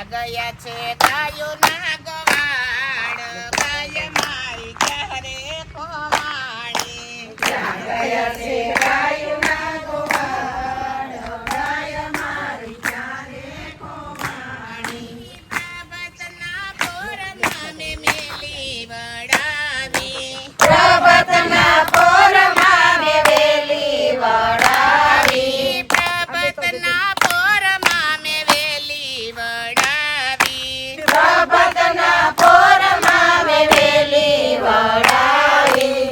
ગયા છે ગાયોના ગવાડ ગાય મારી ક્યારે ખોવાણી ગયા છે ગાયોના ગવાડ ગાય મારી ક્યારે ખોવાણી પ્રભાતના પોરમાં મેં મેલી વડાવી પ્રભાતના પોરમાં મેં વેલી વડાવી પ્રભાતના પોરમાં મેં વેલી વડાવી પ્રભાતના પોરમાં મેં વેલી વડાવી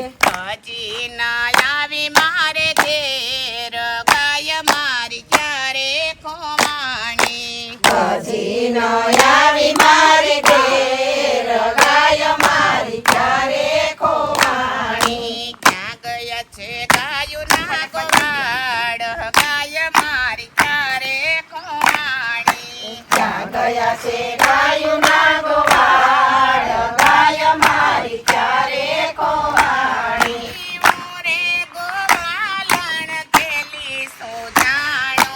હજી ના આવી મારે ઘેર ગાય મારી ક્યારે ખોવાણી હજી ન આવી મારી ઘેર ગાય મારી ક્યારે ખોવાણી ક્યાં ગયા છે ગાયોના ગવાડ ગાય મારી ક્યારે ખોવાણી ક્યાં ગયા છે ગાયોના ગવાડ ગાય મારી ક્યારે ખોવાણી મોરે ગોવાલણ કેલી સોજાણો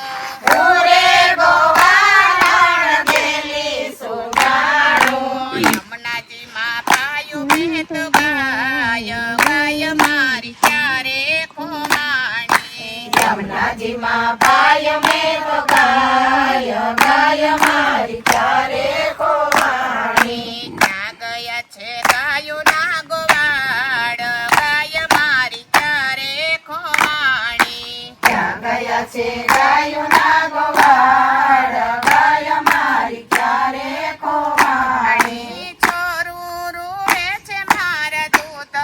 ઓરે ગોવાળણ ગેલી સુગાણું યમુનાજીમાં પાયું ભેત ગાય ગાય મારી ક્યારે ખોવાણી યમુનાજીમાં ભાઈ મેં તો ગાય ગાય મારી ક્યારે ખોવાણી ક્યાં ગયા છે ગાયોના ગોવાડ ગાય મારી ક્યારે ખોવાણી ક્યાં ગયા છે ગાયોના ગોવાળ ગાય મારી ક્યારે ખોવાણી છોરું રૂવે છે મારા દૂત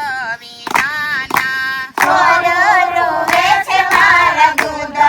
વિનાના છોરો રોવે છે મારા દૂધ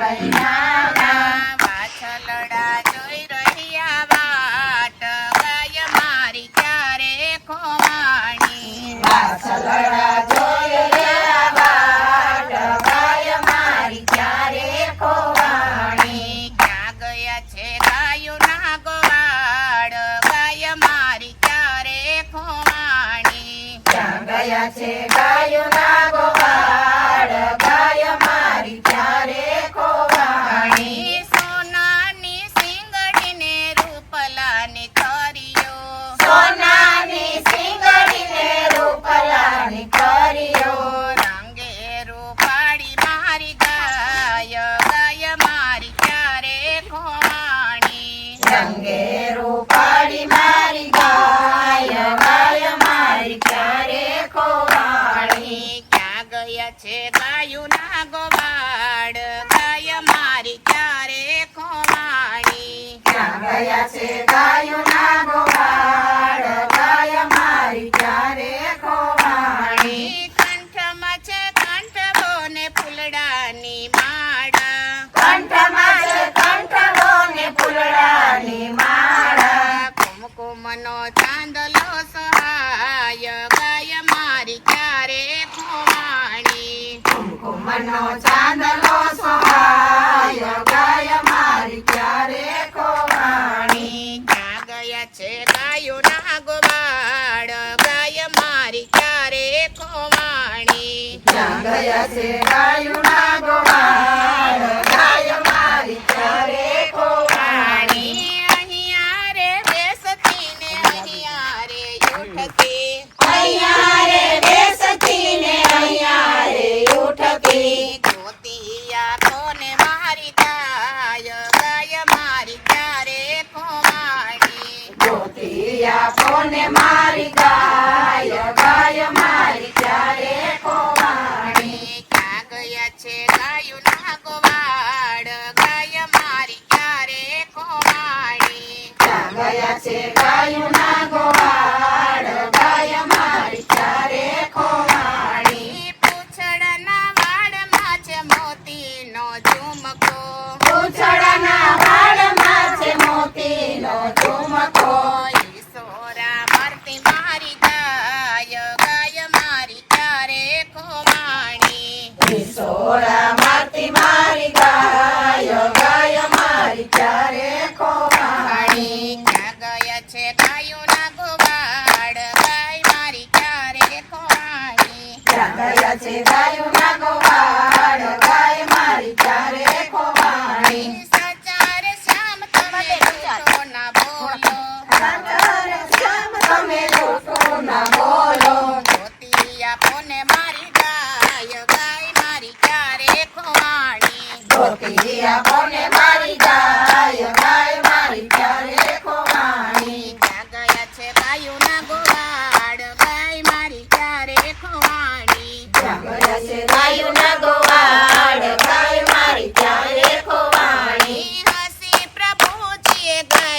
વૈનાના વાછલડા જોઈ રહ્યા વાટ ગાય મારી ક્યારે ખોવાણી વાસલડા જોઈ રહ્યા વાટ ગાય મારી ક્યારે ખોવાણી ક્યાં ગયા છે ગાયોના ગોવાડ ગાય મારી ક્યારે ખોવાણી ક્યાં ગયા છે ગાયોના ગોવાળ ગાય મારી ક્યારે ખોવાણી સોનાની સિંગડીને રૂપલાની થરીઓ સોનાની સિંગડીને રૂપલાની કરીઓ રંગે રૂપાળી મારી ગાય ગાય મારી ક્યારે ખોવાણી રંગે રૂપાળી મારી ગાય ગાય મારી ક્યારે ખોવાણી ક્યાં ગયા છે ગાયોના ગોવાડ ગાય મારી ક્યારે ખોવાણી ક્યાં ગયા છે ગાયોના ગોવાળ ગાય મારી ક્યારે ખોવાણી કંઠમાં છે કંઠવો ને ફૂલડાની માળા કંઠમાં છે કંઠવો ને ફૂલડાની માળા કુમકુમનો ચાંદલો સહાય ગાય મારી ક્યારે ખોવાણી કુમકુમનો ચાંદલો સહાય ગાય મારી ક્યારે ખોવાણી ક્યાં ગયા છે ગાયોના ગોવાડ ગાય મારી ક્યારે ખોવાણી ક્યાં ગયા છે ગાયોના ગોવાળ ગાય મારી ક્યારે ખોવાણી અહીંયા રે બેસતી ને અહીંયા રે ઉઠતી અહીંયા રે બેસતી ને અહીંયા રે ઉઠતી જોતિયા કોને મારી ગાય ગાય મારી ક્યારે ખોવાણી જ્યોતિયા કોને મારી ગાય ગાય મારી ક્યારે ખોવાણી ક્યાં ગયા છે ગાયોના ગોવાડ ગાય મારી ક્યારે ખોવાણી ક્યાં ગયા છે ગાયોના ગોવાળ ગાય મારી ક્યારે ખોવાણી પૂંછડાના વાળમાં છે મોતીનો ઝુમકો પૂંછડાના વાળમાં છે મોતીનો ઝુમકો ઈશોરા મરતી મારી ગાય ગાય મારી ક્યારે ખોવાણી ઈશોરા મારતી મારી ગાય ગાય મારી ક્યારે ખોવાણી ક્યાં ગયા છે ગાયોના ગોવાડ ગાય મારી ક્યારે ખોવાણી ક્યાં ગયા છે ગાયોના ગોવાળ ગાય મારી ક્યારે ખોવાણી સચાર શ્યામ તમે લૂંટો ના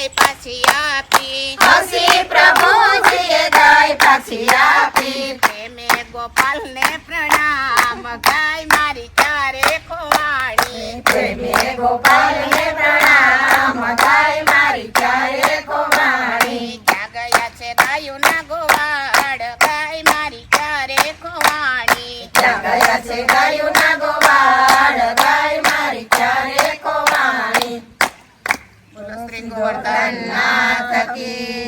ગાય પાછી આપી હસી પ્રભુજીએ ગાય પાછી આપી પ્રેમે ગોપાલને પ્રણામ ગાય મારી ચારે ખોવાણી પ્રેમે ગોપાલને પ્રણામ ગાય મારી ચારે ખોવાણી ક્યાં ગયા છે ગાયોના ગોવાળ ગાય મારી ચારે ખોવાણી ત્યાં ગયા છે ગાયોના ગોવાળ ગાય મારી ચારે ખોવાણી બોલો શ્રી ગોવર્ધન નાથ કી